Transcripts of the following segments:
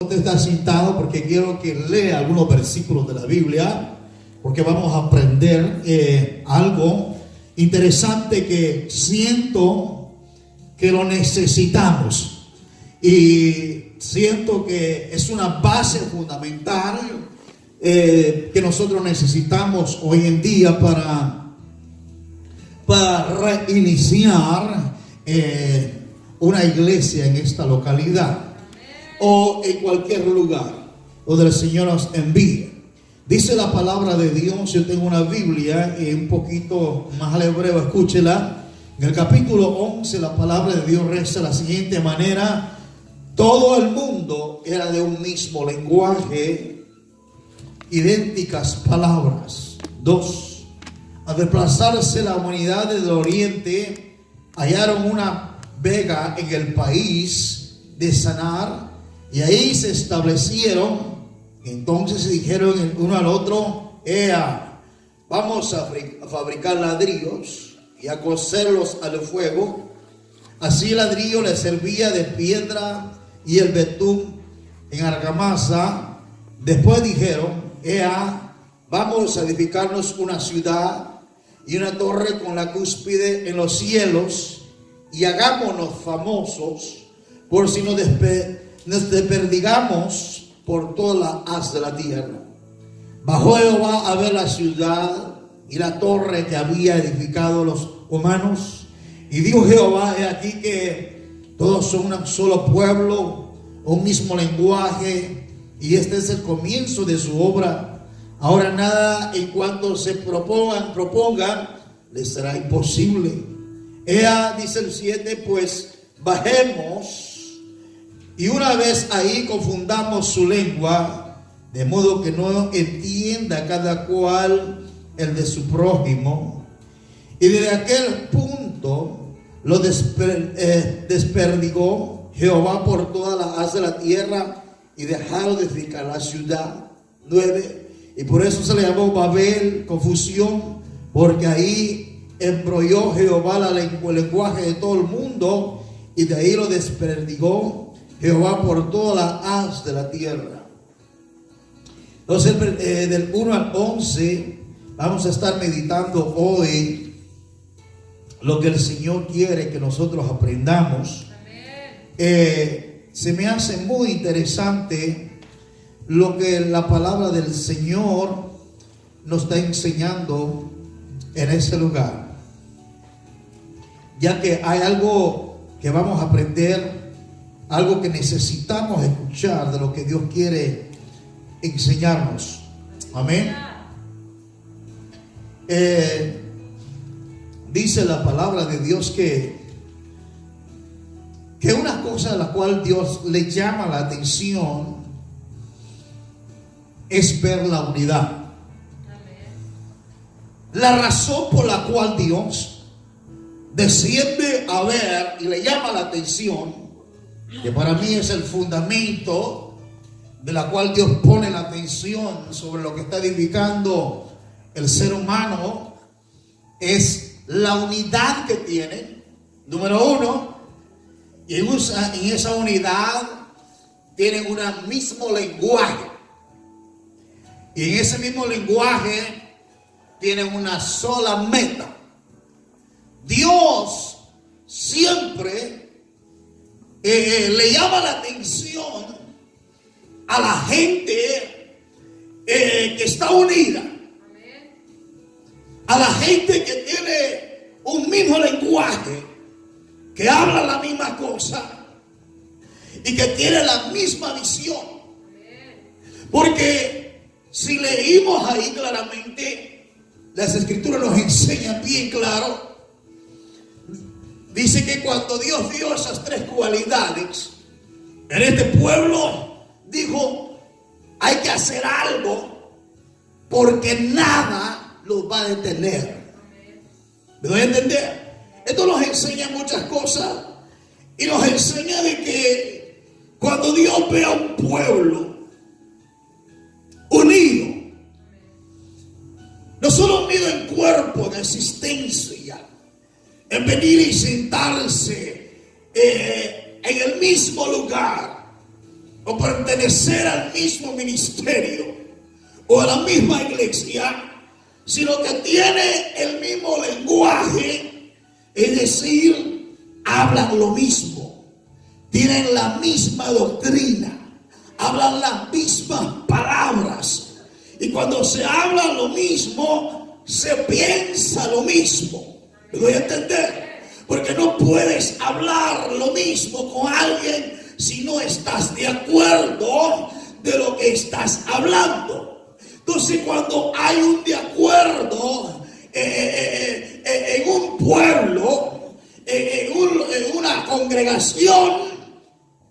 Usted está sentado porque quiero que lea algunos versículos de la Biblia, porque vamos a aprender algo interesante que siento que lo necesitamos y siento que es una base fundamental que nosotros necesitamos hoy en día para reiniciar una iglesia en esta localidad o en cualquier lugar donde el Señor nos envíe. Dice la palabra de Dios, yo tengo una Biblia un poquito más al hebreo, escúchela. En el capítulo 11 la palabra de Dios reza de la siguiente manera: todo el mundo era de un mismo lenguaje, idénticas palabras. 2. Al desplazarse la humanidad del oriente, hallaron una vega en el país de Sanar, y ahí se establecieron. Entonces se dijeron el uno al otro: vamos a fabricar ladrillos y a cocerlos al fuego. Así el ladrillo les servía de piedra y el betún en argamasa. Después dijeron: vamos a edificarnos una ciudad y una torre con la cúspide en los cielos, y hagámonos famosos, por si nos desperdigamos por toda la haz de la tierra. Bajó Jehová a ver la ciudad y la torre que había edificado los humanos, y dijo Jehová: he aquí que todos son un solo pueblo, un mismo lenguaje, y este es el comienzo de su obra. Ahora nada en cuanto se propongan les será imposible. Dice el 7, pues bajemos, y una vez ahí confundamos su lengua, de modo que no entienda cada cual el de su prójimo. Y desde aquel punto lo desperdigó Jehová por toda la haz de la tierra, y dejaron de edificar la ciudad. 9. Y por eso se le llamó Babel, confusión, porque ahí embrolló Jehová el lenguaje de todo el mundo, y de ahí lo desperdigó Jehová por toda la haz de la tierra. Entonces del 1 al 11 vamos a estar meditando hoy lo que el Señor quiere que nosotros aprendamos. Se me hace muy interesante lo que la palabra del Señor nos está enseñando en ese lugar, ya que hay algo que vamos a aprender, algo que necesitamos escuchar de lo que Dios quiere enseñarnos. Amén. Dice la palabra de Dios que una cosa a la cual Dios le llama la atención es ver la unidad. La razón por la cual Dios desciende a ver y le llama la atención, que para mí es el fundamento de la cual Dios pone la atención sobre lo que está edificando el ser humano, es la unidad que tiene. Número 1, y en esa unidad tienen un mismo lenguaje, y en ese mismo lenguaje tienen una sola meta. Dios siempre le llama la atención a la gente que está unida, a la gente que tiene un mismo lenguaje, que habla la misma cosa y que tiene la misma visión. Porque si leímos ahí claramente, las escrituras nos enseñan bien claro. Dice que cuando Dios dio esas 3 cualidades en este pueblo, dijo: hay que hacer algo, porque nada los va a detener. ¿Me doy a entender? Esto nos enseña muchas cosas, y nos enseña de que cuando Dios ve a un pueblo unido, no solo unido en cuerpo, en existencia, en venir y sentarse en el mismo lugar, o pertenecer al mismo ministerio o a la misma iglesia, sino que tiene el mismo lenguaje, es decir, hablan lo mismo, tienen la misma doctrina, hablan las mismas palabras, y cuando se habla lo mismo, se piensa lo mismo. ¿Me doy a entender? Porque no puedes hablar lo mismo con alguien si no estás de acuerdo de lo que estás hablando. Entonces, cuando hay un de acuerdo en un pueblo, en una congregación,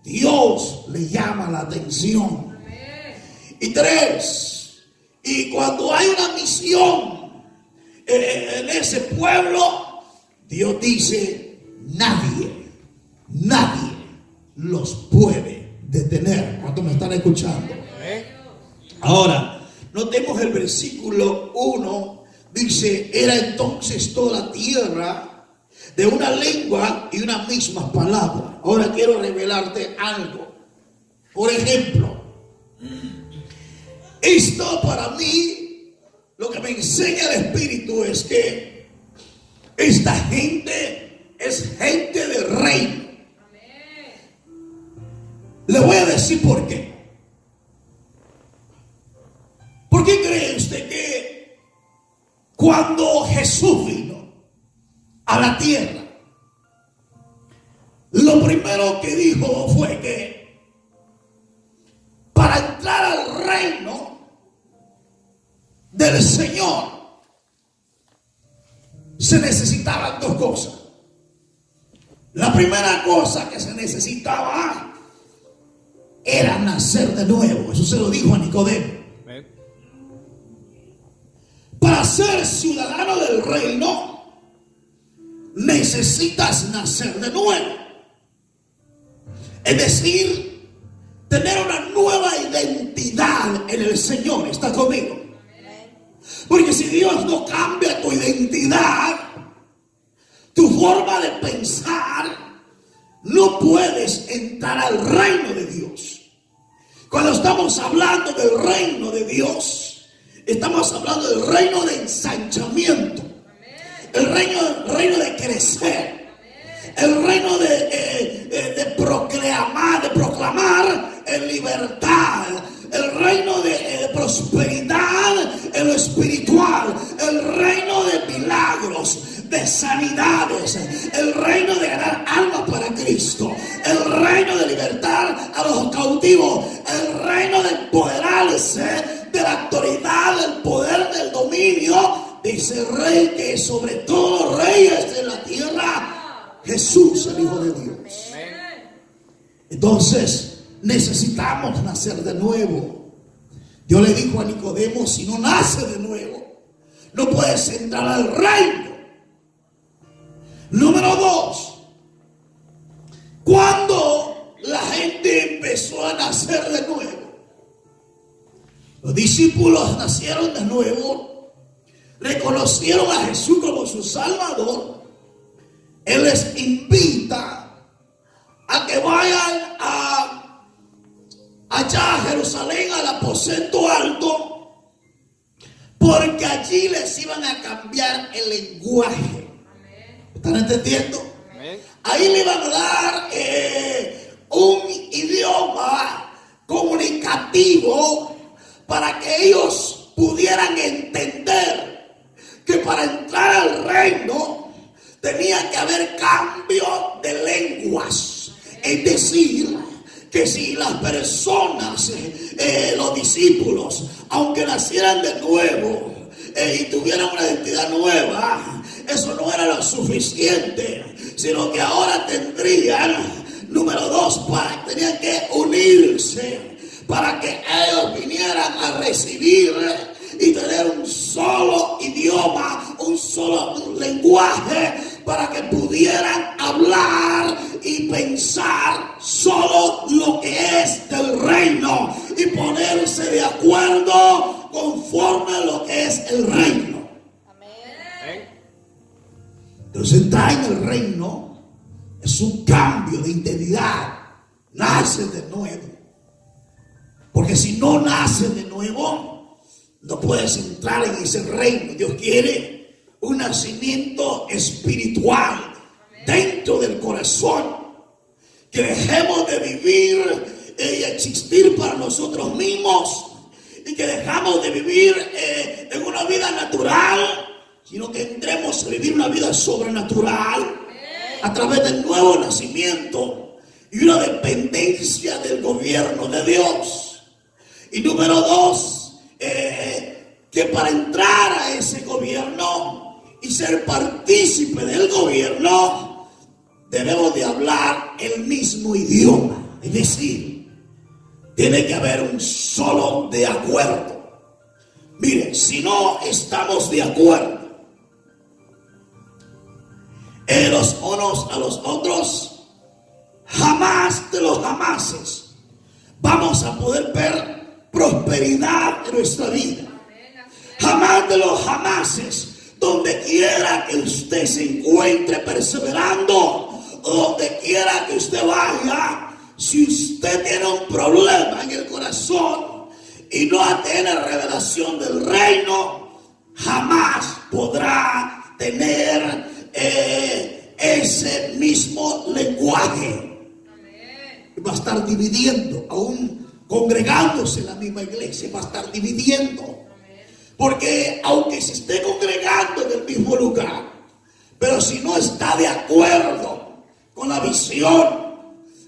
Dios le llama la atención. Y 3, y cuando hay una misión en ese pueblo, Dios dice, nadie los puede detener. ¿Cuántos me están escuchando? Ahora, notemos el versículo 1. Dice, era entonces toda la tierra de una lengua y una misma palabra. Ahora quiero revelarte algo. Por ejemplo, esto para mí, lo que me enseña el Espíritu es que esta gente es gente de reino. Le voy a decir por qué. ¿Por qué cree usted que cuando Jesús vino a la tierra, lo primero que dijo fue que para entrar al reino del Señor se necesitaban 2 cosas? La primera cosa que se necesitaba era nacer de nuevo. Eso se lo dijo a Nicodemo. Para ser ciudadano del reino necesitas nacer de nuevo. Es decir, tener una nueva identidad en el Señor. ¿Está conmigo? Porque si Dios no cambia tu identidad, tu forma de pensar, no puedes entrar al reino de Dios. Cuando estamos hablando del reino de Dios, estamos hablando del reino de ensanchamiento, el reino de crecer, el reino de proclamar en libertad, el reino de prosperidad en lo espiritual, el reino de milagros, de sanidades, el reino de ganar almas para Cristo, el reino de libertar a los cautivos, el reino de empoderarse de la autoridad, del poder, del dominio de ese rey que es sobre todos los reyes de la tierra, Jesús, el Hijo de Dios. Entonces necesitamos nacer de nuevo. Dios le dijo a Nicodemo, si no naces de nuevo, no puedes entrar al reino. Número 2, cuando la gente empezó a nacer de nuevo, los discípulos nacieron de nuevo, reconocieron a Jesús como su Salvador. Él les invita a que vayan allá a Jerusalén, al aposento alto, porque allí les iban a cambiar el lenguaje. ¿Están entendiendo? Ahí le iban a dar un idioma comunicativo para que ellos pudieran entender que para entrar al reino tenía que haber cambio de lenguas. Es decir, que si las personas, los discípulos, aunque nacieran de nuevo y tuvieran una identidad nueva, eso no era lo suficiente, sino que ahora tendrían, número 2, tenían que unirse para que ellos vinieran a recibir y tener un solo idioma, un solo lenguaje, para que pudieran hablar y pensar solo lo que es del reino y ponerse de acuerdo conforme a lo que es el reino. Amén. Entonces entrar en el reino es un cambio de identidad, nace de nuevo. Porque si no naces de nuevo, no puedes entrar en ese reino. Dios quiere un nacimiento espiritual dentro del corazón. Que dejemos de vivir y existir para nosotros mismos. Y que dejamos de vivir en una vida natural, sino que entremos a vivir una vida sobrenatural a través del nuevo nacimiento y una dependencia del gobierno de Dios. Y número 2, que para entrar a ese gobierno y ser partícipe del gobierno, debemos de hablar el mismo idioma. Es decir, tiene que haber un solo de acuerdo. Miren, si no estamos de acuerdo los unos a los otros, jamás de los jamases vamos a poder ver prosperidad en nuestra vida. Jamás de los jamases, donde quiera que usted se encuentre perseverando, donde quiera que usted vaya, si usted tiene un problema en el corazón y no tiene revelación del reino, jamás podrá tener ese mismo lenguaje. Va a estar dividiendo, aún congregándose en la misma iglesia, va a estar dividiendo. Porque aunque se esté congregando en el mismo lugar, pero si no está de acuerdo con la visión,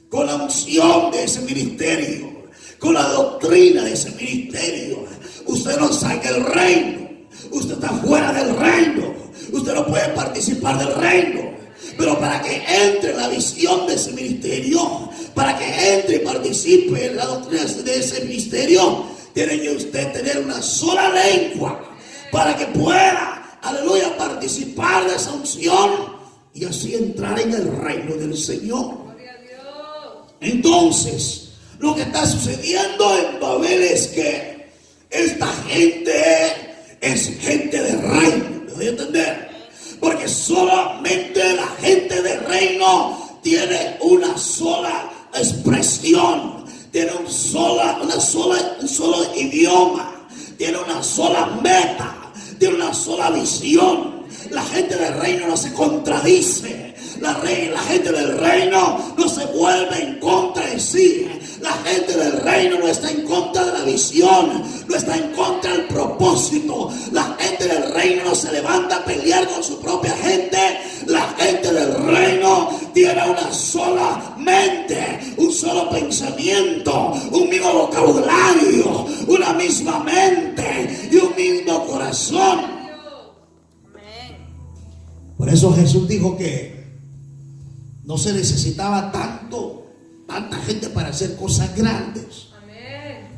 con la unción de ese ministerio, con la doctrina de ese ministerio, usted no saca el reino, usted está fuera del reino, usted no puede participar del reino. Pero para que entre en la visión de ese ministerio, para que entre y participe en la doctrina de ese ministerio, tiene que usted tener una sola lengua para que pueda, aleluya, participar de esa unción y así entrar en el reino del Señor. Entonces, lo que está sucediendo en Babel es que esta gente es gente de reino. ¿Me doy a entender? Porque solamente la gente de reino tiene una sola expresión, tiene un solo idioma, tiene una sola meta, tiene una sola visión. La gente del reino no se contradice. La gente del reino no se vuelve en contra de sí. La gente del reino no está en contra de la visión, no está en contra del propósito. La gente del reino no se levanta a pelear con su propia gente. La gente del reino tiene una sola mente, un solo pensamiento, un mismo vocabulario, una misma mente y un mismo corazón. Por eso Jesús dijo que no se necesitaba tanta gente para hacer cosas grandes.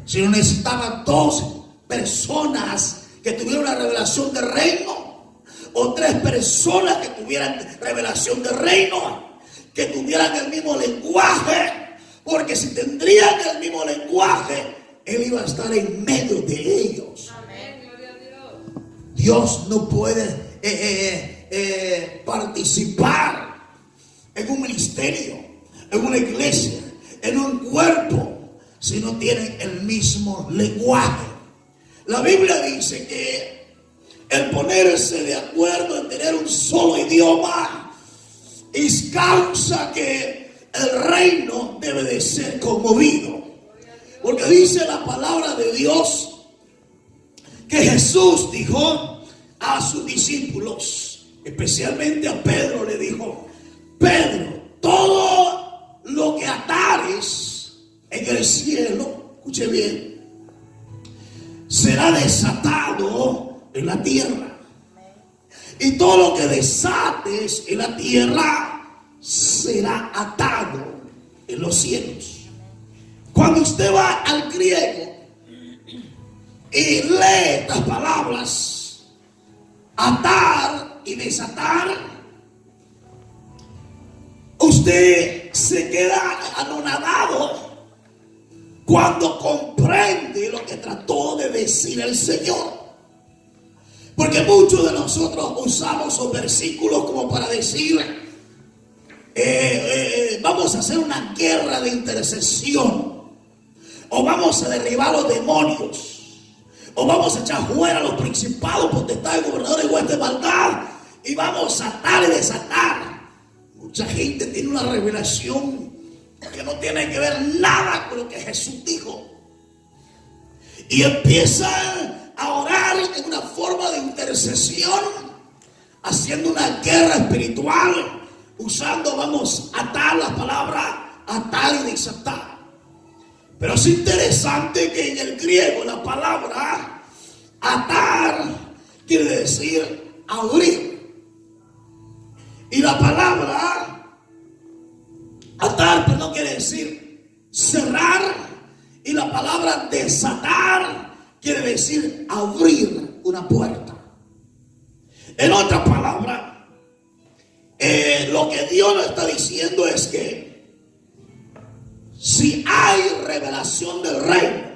Sino necesitaba 2 personas que tuvieran una revelación del reino, o 3 personas que tuvieran revelación del reino, que tuvieran el mismo lenguaje, porque si tendrían el mismo lenguaje, Él iba a estar en medio de ellos. Dios no puede participar en un ministerio, en una iglesia, en un cuerpo, si no tienen el mismo lenguaje. La Biblia dice que el ponerse de acuerdo en tener un solo idioma es causa que el reino debe de ser conmovido. Porque dice la palabra de Dios que Jesús dijo a sus discípulos, especialmente a Pedro, le dijo: Pedro, todo lo que atares en el cielo, escuche bien, será desatado en la tierra. Y todo lo que desates en la tierra será atado en los cielos. Cuando usted va al griego y lee estas palabras, atar y desatar, usted se queda anonadado cuando comprende lo que trató de decir el Señor. Porque muchos de nosotros usamos esos versículos como para decir, vamos a hacer una guerra de intercesión. o vamos a derribar los demonios, o vamos a echar fuera a los principados, potestades, gobernadores y huestes de maldad, y vamos a atar y desatar. Mucha gente tiene una revelación que no tiene que ver nada con lo que Jesús dijo, y empiezan a orar en una forma de intercesión, haciendo una guerra espiritual, usando, vamos, atar la palabra, atar y desatar. Pero es interesante que en el griego la palabra atar quiere decir abrir, y la palabra atar, pero no quiere decir cerrar, y la palabra desatar quiere decir abrir una puerta. En otra palabra, lo que Dios nos está diciendo es que si hay revelación del reino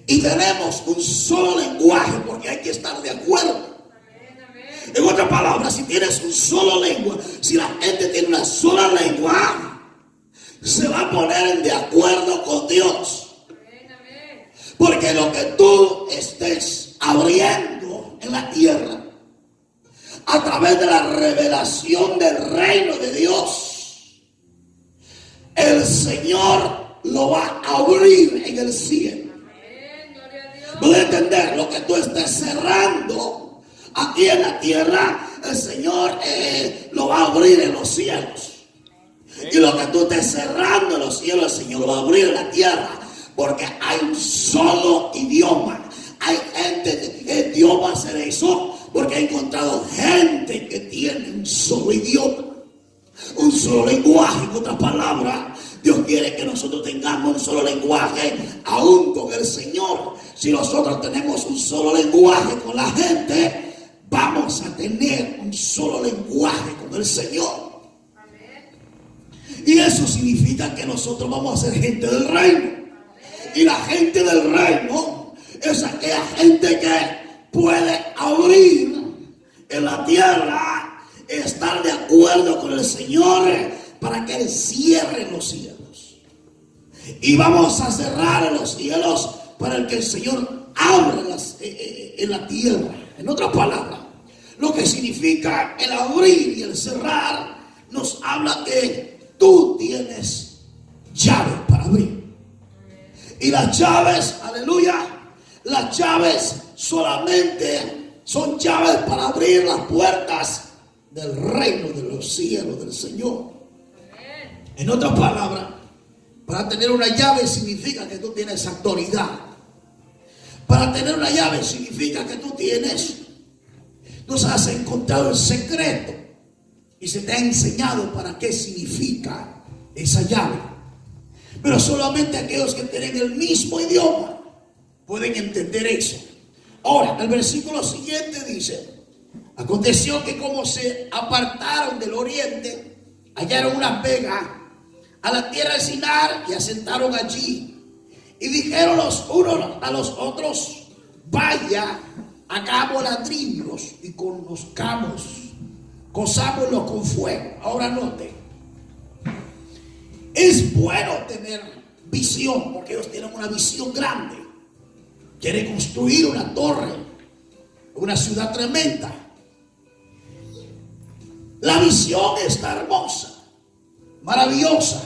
y tenemos un solo lenguaje, porque hay que estar de acuerdo. En otra palabra, si tienes un solo lengua, si la gente tiene una sola lengua, se va a poner de acuerdo con Dios. Porque lo que tú estés abriendo en la tierra, a través de la revelación del reino de Dios, el Señor lo va a abrir en el cielo. Puedes entender, lo que tú estés cerrando aquí en la tierra, el Señor lo va a abrir en los cielos. Y lo que tú estés cerrando en los cielos, el Señor lo va a abrir en la tierra. Porque hay un solo idioma. Hay gente que Dios va a hacer eso, porque ha encontrado gente que tiene un solo idioma, un solo lenguaje. En otras palabras, Dios quiere que nosotros tengamos un solo lenguaje aún con el Señor. Si nosotros tenemos un solo lenguaje con la gente, vamos a tener un solo lenguaje con el Señor. Y eso significa que nosotros vamos a ser gente del reino. Y la gente del reino es aquella gente que puede abrir en la tierra, estar de acuerdo con el Señor para que Él cierre los cielos. Y vamos a cerrar en los cielos para que el Señor abra en la tierra. En otras palabras, lo que significa el abrir y el cerrar nos habla que tú tienes llaves para abrir. Y las llaves, aleluya, las llaves solamente son llaves para abrir las puertas del reino de los cielos del Señor. En otras palabras, para tener una llave significa que tú tienes autoridad. Para tener una llave significa que tú nos has encontrado el secreto y se te ha enseñado para qué significa esa llave. Pero solamente aquellos que tienen el mismo idioma pueden entender eso. Ahora, el versículo siguiente dice: aconteció que como se apartaron del oriente, hallaron una pega a la tierra de Sinar y asentaron allí. Y dijeron los unos a los otros: vaya, hagamos ladrillos y cozámoslos con fuego. Ahora note, es bueno tener visión, porque ellos tienen una visión grande. Quieren construir una torre, una ciudad tremenda. La visión está hermosa, maravillosa,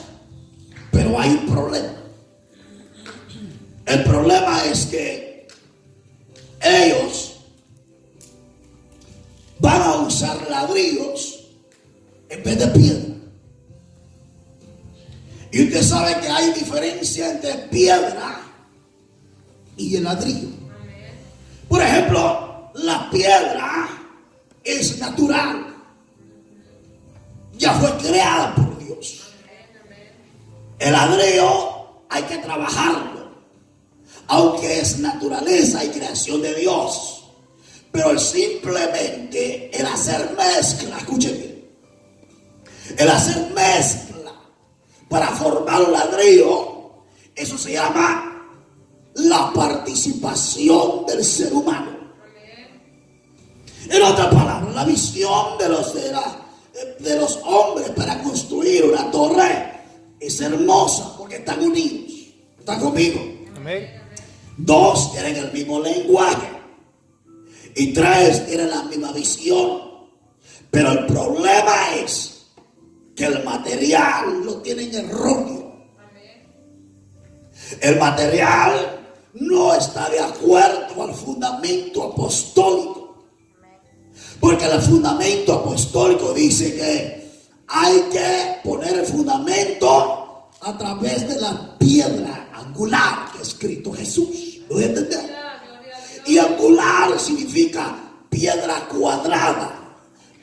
pero hay un problema. El problema es que ellos van a usar ladrillos en vez de piedra. Y usted sabe que hay diferencia entre piedra y el ladrillo. Por ejemplo, la piedra es natural. Ya fue creada por Dios. El ladrillo hay que trabajarlo, aunque es naturaleza y creación de Dios. Pero simplemente el hacer mezcla, escuchen bien, el hacer mezcla para formar un ladrillo, eso se llama la participación del ser humano. En otras palabras, la visión de los hombres para construir una torre es hermosa porque están unidos. ¿Está conmigo? Amén. 2 tienen el mismo lenguaje. Y 3 tienen la misma visión. Pero el problema es que el material lo tienen erróneo. El material no está de acuerdo al fundamento apostólico. Porque el fundamento apostólico dice que hay que poner el fundamento a través de la piedra angular que es Cristo Jesús. ¿Lo voy a entender? Y angular significa piedra cuadrada.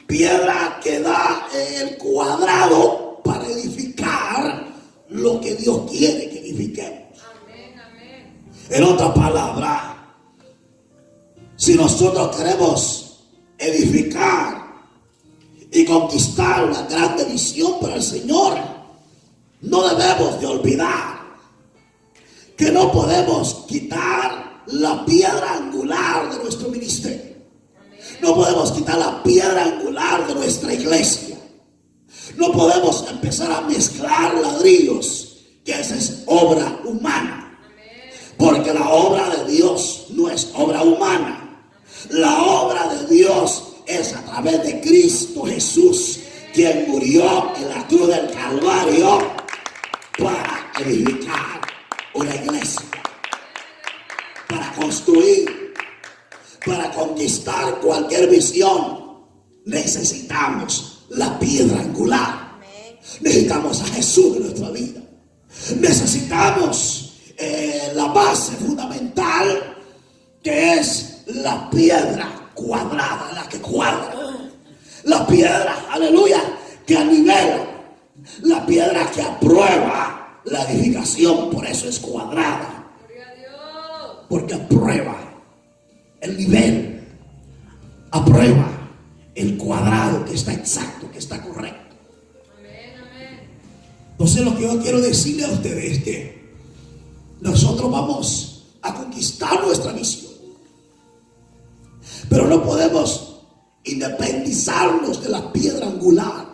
Piedra que da el cuadrado para edificar lo que Dios quiere que edifiquemos. En otra palabra, si nosotros queremos edificar y conquistar una grande visión para el Señor, no debemos de olvidar que no podemos quitar la piedra angular de nuestro ministerio. No podemos quitar la piedra angular de nuestra iglesia. No podemos empezar a mezclar ladrillos, que esa es obra humana. Porque la obra de Dios no es obra humana. La obra de Dios es a través de Cristo Jesús, quien murió en la cruz del Calvario para edificar una iglesia, para construir, para conquistar cualquier visión. Necesitamos la piedra angular. Necesitamos a Jesús en nuestra vida. Necesitamos la base fundamental, que es la piedra cuadrada, la que cuadra, la piedra, aleluya, que anivela, la piedra que aprueba la edificación. Por eso es cuadrada, porque aprueba el nivel, aprueba el cuadrado que está exacto, que está correcto. Entonces lo que yo quiero decirle a ustedes es que nosotros vamos a conquistar nuestra misión, pero no podemos independizarnos de la piedra angular.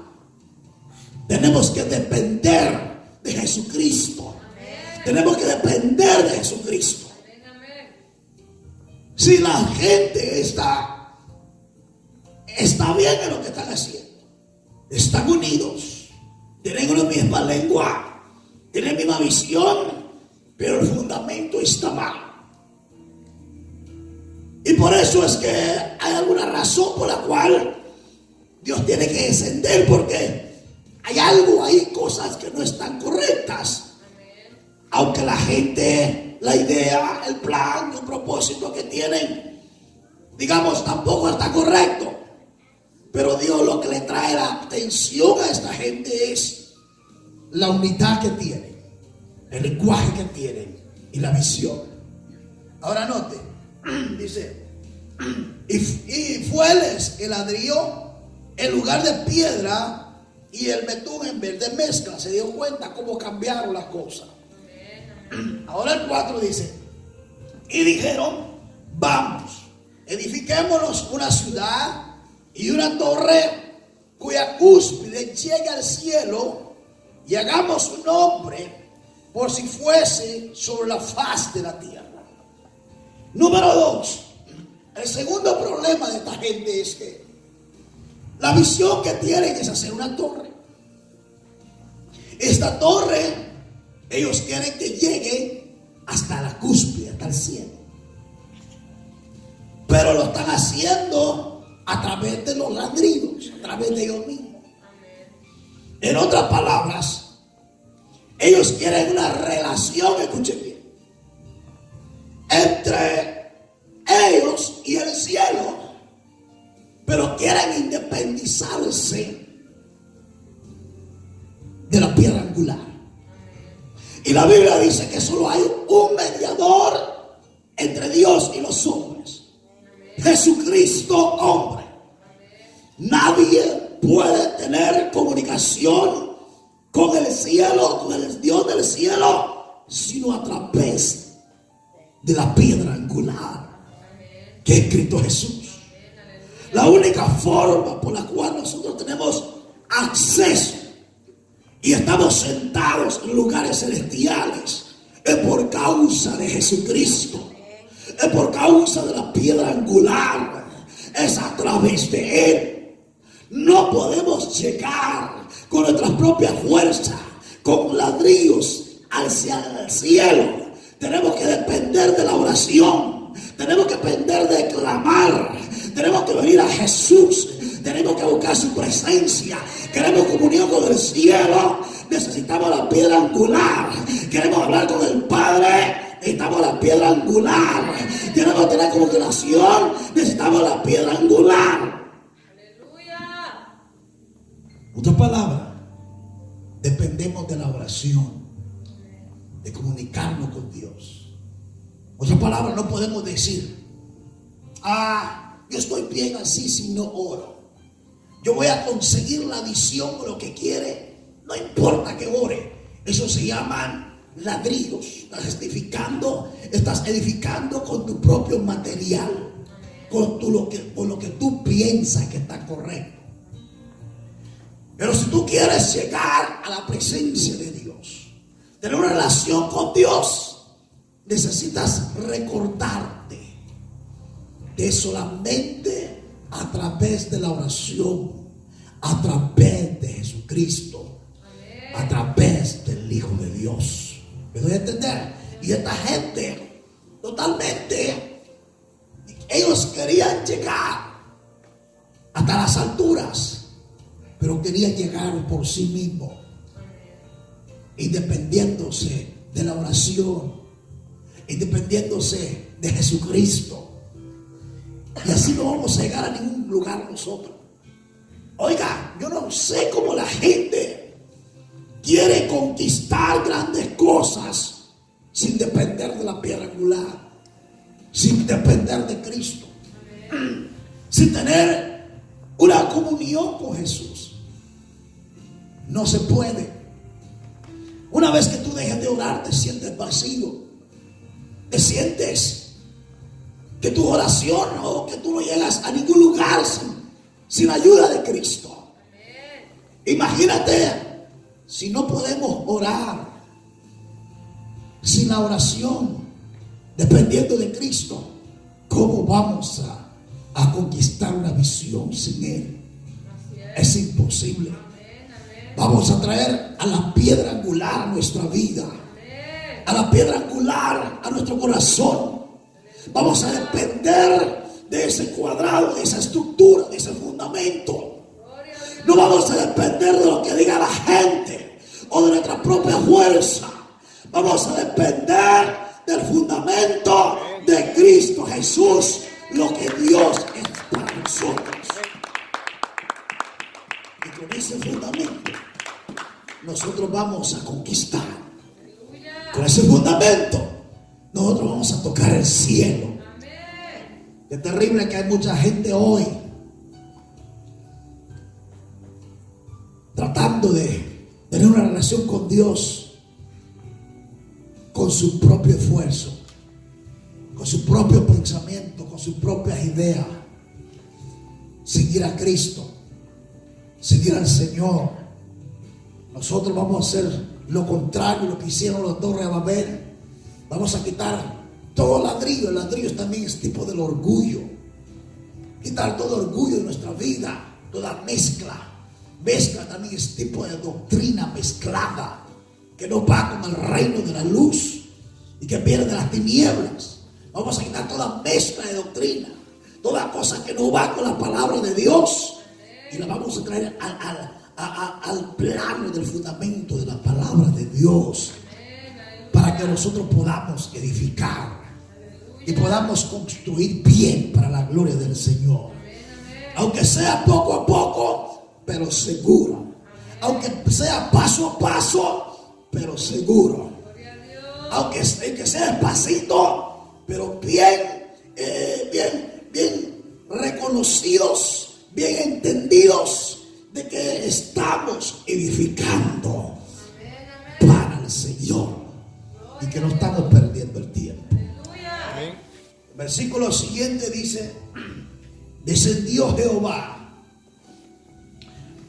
Tenemos que depender de Jesucristo. Tenemos que depender de Jesucristo. Si la gente está bien en lo que están haciendo, están unidos, tienen una misma lengua, tienen la misma visión, pero el fundamento está mal. Y por eso es que hay alguna razón por la cual Dios tiene que descender, porque hay algo, hay cosas que no están correctas. Aunque la gente, la idea, el plan, el propósito que tienen, digamos, tampoco está correcto. Pero Dios lo que le trae la atención a esta gente es la unidad que tienen, el lenguaje que tienen y la visión. Ahora note, dice, y fueles el ladrillo en lugar de piedra y el betún en vez de mezcla. Se dio cuenta cómo cambiaron las cosas. Ahora el 4 dice, y dijeron, vamos, edifiquémonos una ciudad y una torre cuya cúspide llegue al cielo, y hagamos un nombre por si fuese sobre la faz de la tierra. Número 2, el segundo problema de esta gente es que la visión que tienen es hacer una torre. Esta torre, ellos quieren que llegue hasta la cúspide, hasta el cielo. Pero lo están haciendo a través de los ladrillos, a través de ellos mismos. En otras palabras, ellos quieren una relación, escuchen bien, entre ellos y el cielo, pero quieren independizarse de la piedra angular. Y la Biblia dice que solo hay un mediador entre Dios y los hombres: Jesucristo hombre. Nadie puede tener comunicación con el cielo, con el Dios del cielo, sino a través de la piedra angular, que es Cristo Jesús. La única forma por la cual nosotros tenemos acceso y estamos sentados en lugares celestiales es por causa de Jesucristo. Es por causa de la piedra angular. Es a través de Él. No podemos llegar con nuestras propias fuerzas, con ladrillos hacia el cielo. Tenemos que depender de la oración. Tenemos que depender de clamar. Tenemos que venir a Jesús. Tenemos que buscar su presencia. Queremos comunión con el cielo. Necesitamos la piedra angular. Queremos hablar con el Padre. Necesitamos la piedra angular. Queremos tener comunicación. Necesitamos la piedra angular. Aleluya. Otra palabra, dependemos de la oración, de comunicarnos con Dios. Otra palabra, no podemos decir, yo estoy bien así si no oro. Yo voy a conseguir la visión o lo que quiere, no importa que ore. Eso se llaman ladrillos. Estás edificando con tu propio material, con lo que tú piensas que está correcto. Pero si tú quieres llegar a la presencia de Dios, tener una relación con Dios, necesitas recordarte de solamente a través de la oración, a través de Jesucristo, a través del Hijo de Dios. ¿Me doy a entender? Y esta gente totalmente, ellos querían llegar hasta las alturas, pero querían llegar por sí mismos, independiéndose de la oración, independiéndose de Jesucristo. Y así no vamos a llegar a ningún lugar nosotros. Oiga, yo no sé cómo la gente quiere conquistar grandes cosas sin depender de la piedra angular, sin depender de Cristo, sin tener una comunión con Jesús. No se puede. Una vez que tú dejes de orar, te sientes vacío, te sientes que tu oración o que tú no llegas a ningún lugar sin ayuda de Cristo. Imagínate si no podemos orar sin la oración, dependiendo de Cristo, ¿cómo vamos a conquistar una visión sin Él? Es imposible. Vamos a traer a la piedra angular a nuestra vida, a la piedra angular a nuestro corazón. Vamos a depender de ese cuadrado, de esa estructura, de ese fundamento. No vamos a depender de lo que diga la gente o de nuestra propia fuerza. Vamos a depender del fundamento de Cristo Jesús, lo que Dios es para nosotros. Y con ese fundamento nosotros vamos a conquistar. Con ese fundamento nosotros vamos a tocar el cielo. Qué terrible que hay mucha gente hoy tratando de tener una relación con Dios con su propio esfuerzo, con su propio pensamiento, con sus propias ideas. Seguir a Cristo, seguir al Señor. Nosotros vamos a hacer lo contrario, lo que hicieron los Torres de Babel. Vamos a quitar todo ladrillo. El ladrillo también es tipo del orgullo. Quitar todo orgullo de nuestra vida, toda mezcla. Mezcla también es tipo de doctrina mezclada, que no va con el reino de la luz y que viene de las tinieblas. Vamos a quitar toda mezcla de doctrina, toda cosa que no va con la palabra de Dios, y la vamos a traer al plano del fundamento de la palabra de Dios, para que nosotros podamos edificar y podamos construir bien para la gloria del Señor. Aunque sea poco a poco, pero seguro. Aunque sea paso a paso, pero seguro. Aunque sea despacito, pero bien reconocidos, bien entendidos de que estamos edificando para el Señor y que no estamos perdiendo el tiempo. El versículo siguiente dice: descendió Jehová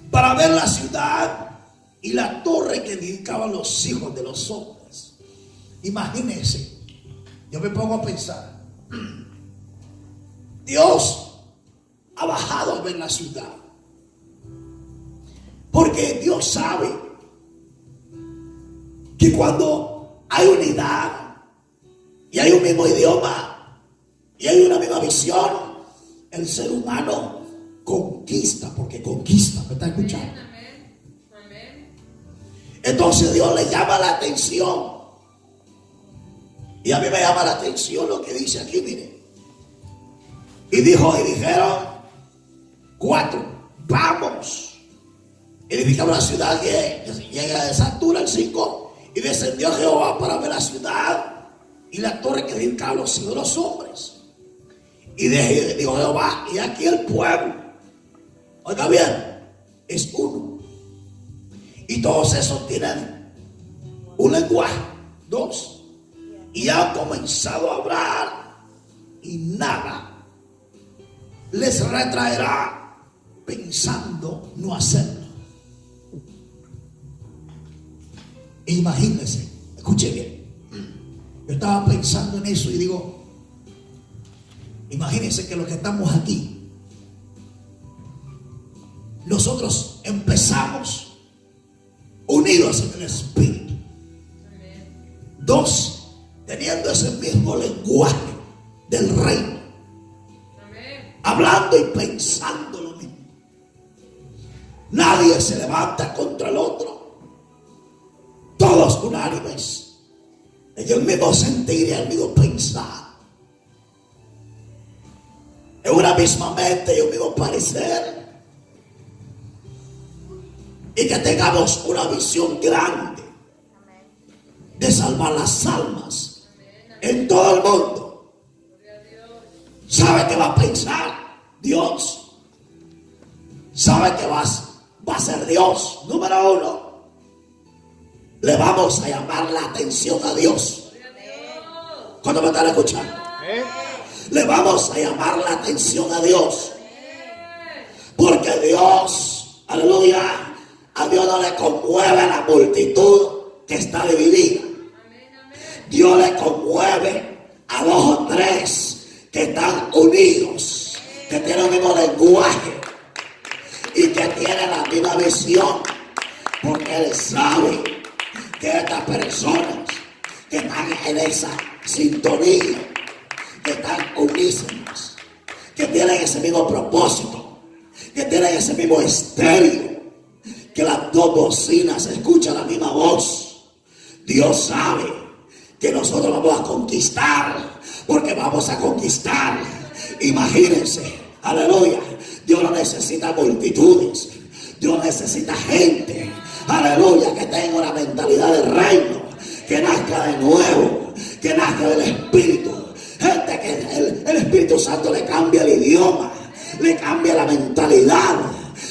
para ver la ciudad y la torre que edificaban los hijos de los hombres. Imagínense, yo me pongo a pensar, Dios ha bajado a ver la ciudad, porque Dios sabe que cuando hay unidad y hay un mismo idioma y hay una misma visión, el ser humano conquista, porque conquista. ¿Me está escuchando? Amén. Entonces Dios le llama la atención. Y a mí me llama la atención lo que dice aquí, mire. Y dijeron 4, vamos, edificamos la ciudad que llega a esa altura, el 5. Y descendió Jehová para ver la ciudad y la torre que edificaban los hijos de los hombres. Y dijo Jehová, y aquí el pueblo, oiga bien, es uno. Y todos esos tienen un lenguaje, 2. Y han comenzado a hablar y nada les retraerá pensando no hacerlo. Imagínense, escuche bien. Yo estaba pensando en eso y digo, imagínense que los que estamos aquí, nosotros empezamos unidos en el Espíritu. 2, teniendo ese mismo lenguaje del reino, hablando y pensando lo mismo. Nadie se levanta contra el otro. Todos unánimes, en el mismo sentir y el mismo pensar, en una misma mente y un mismo parecer, y que tengamos una visión grande de salvar las almas en todo el mundo. ¿Sabe qué va a pensar Dios? ¿Sabe qué va a ser Dios? Número 1, le vamos a llamar la atención a Dios. ¿Cuándo me están escuchando? Le vamos a llamar la atención a Dios, porque Dios, aleluya, a Dios no le conmueve la multitud que está dividida. Dios le conmueve a 2 o 3 que están unidos, que tienen el mismo lenguaje y que tienen la misma visión, porque Él sabe que estas personas que están en esa sintonía, que están unísonas, que tienen ese mismo propósito, que tienen ese mismo estéreo, que las 2 bocinas escuchan la misma voz. Dios sabe que nosotros vamos a conquistar, porque vamos a conquistar. Imagínense, aleluya, Dios no necesita multitudes, Dios necesita gente, aleluya, que tenga una mentalidad del reino, que nazca de nuevo, que nazca del Espíritu, gente que el Espíritu Santo le cambia el idioma, le cambia la mentalidad,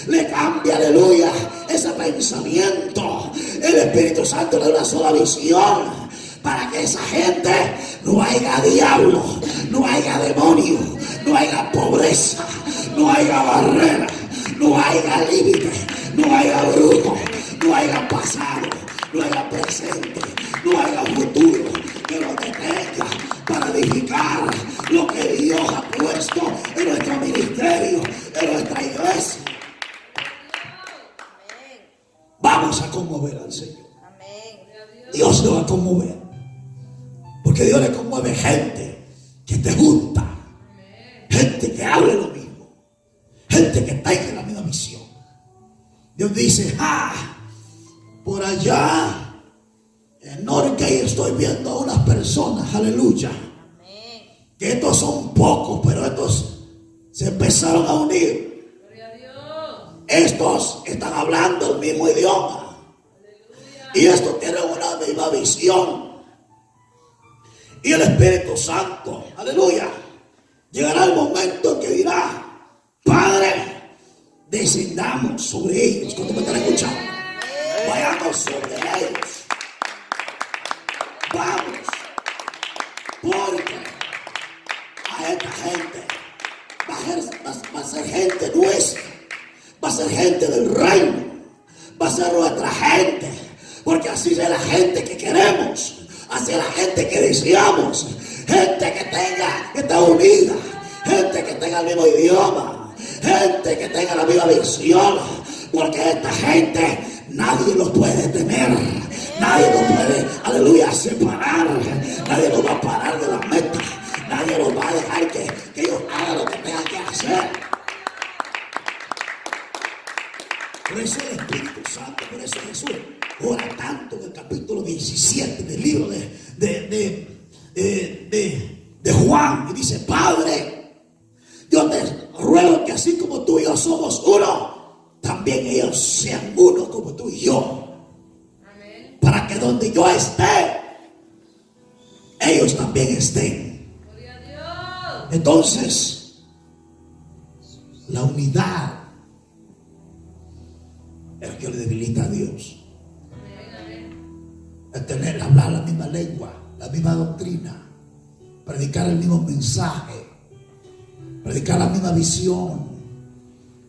le cambia, aleluya, ese pensamiento. El Espíritu Santo le da una sola visión, para que esa gente no haya diablo, no haya demonio, no haya pobreza, no haya barrera, no haya límite, no haya brujo, no haya pasado, no haya presente, no haya futuro, que lo detenga para edificar lo que Dios ha puesto en nuestro ministerio, en nuestra iglesia. Vamos a conmover al Señor. Dios lo va a conmover, porque Dios le conmueve gente que esté junta, gente que hable lo mismo, gente que tenga la misma misión. Dios dice, por allá en Norte estoy viendo a unas personas, aleluya, que estos son pocos, pero estos se empezaron a unir. Estos están hablando el mismo idioma, y estos tienen una misma visión. Y el Espíritu Santo, aleluya, llegará el momento en que dirá, Padre, descendamos sobre ellos. ¿Cuánto me están escuchando? Vayamos sobre ellos. Vamos, porque a esta gente va a ser gente nuestra, va a ser gente del reino, va a ser nuestra gente, porque así es la gente que queremos. hacia la gente que deseamos, gente que esté unida, gente que tenga el mismo idioma, gente que tenga la misma visión, porque esta gente nadie los puede tener, nadie los puede, aleluya, separar, nadie los va a parar de la meta, nadie los va a dejar que ellos hagan lo que tengan que hacer. Por eso el Espíritu Santo, por eso Jesús ora tanto en el capítulo 17 del libro de Juan, y dice: Padre, yo te ruego que así como tú y yo somos uno, también ellos sean uno como tú y yo. Amén. Para que donde yo esté, ellos también estén. Gloria a Dios. Entonces, la unidad es lo que le debilita a Dios. El hablar la misma lengua, la misma doctrina, predicar el mismo mensaje, predicar la misma visión,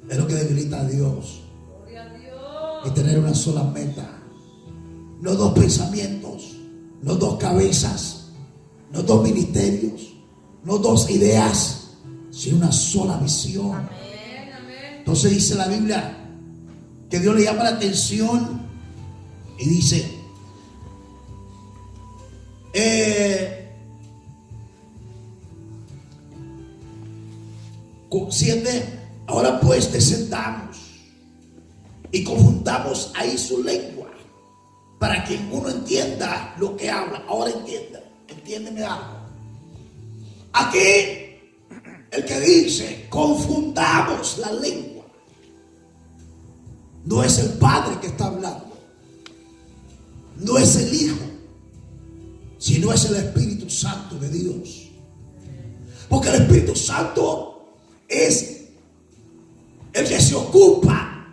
es lo que debilita a Dios. Y tener una sola meta, no dos pensamientos, no dos cabezas, no dos ministerios, no dos ideas, sino una sola visión. Entonces dice la Biblia que Dios le llama la atención y dice: ahora pues descendamos y confundamos ahí su lengua, para que uno entienda lo que habla. Ahora entiéndeme algo. Aquí el que dice confundamos la lengua no es el Padre que está hablando, no es el Hijo, sino es el Espíritu Santo de Dios. Porque el Espíritu Santo es el que se ocupa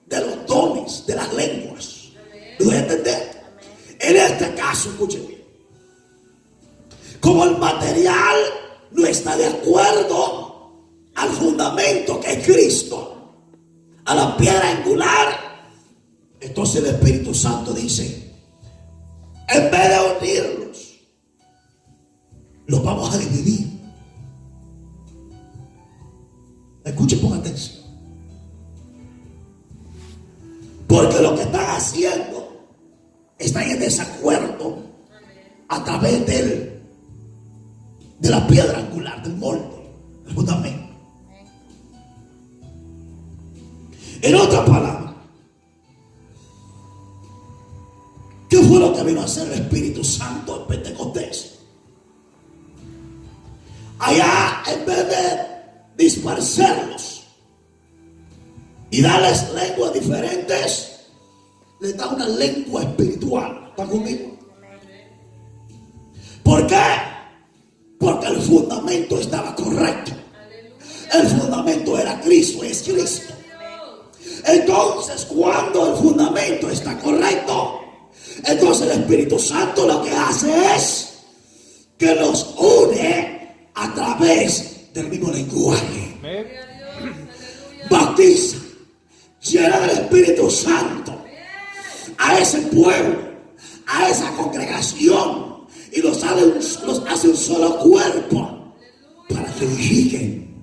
de los dones, de las lenguas. ¿Me voy a entender? En este caso, escuchen bien, como el material no está de acuerdo al fundamento que es Cristo, a la piedra angular, entonces el Espíritu Santo dice: en vez de unirlos, los vamos a dividir. Escuchen con atención, porque lo que están haciendo están en desacuerdo a través de la piedra angular, del molde, del fundamento. En otras palabras, ¿qué fue lo que vino a hacer el Espíritu Santo en Pentecostés? Allá, en vez de dispersarlos y darles lenguas diferentes, les da una lengua espiritual. ¿Están conmigo? ¿Por qué? Porque el fundamento estaba correcto. El fundamento era Cristo, es Cristo. Entonces, cuando el fundamento está correcto, entonces el Espíritu Santo lo que hace es que los une a través del mismo lenguaje. Bautiza, llena del Espíritu Santo a ese pueblo, a esa congregación, y los hace un solo cuerpo para que edifiquen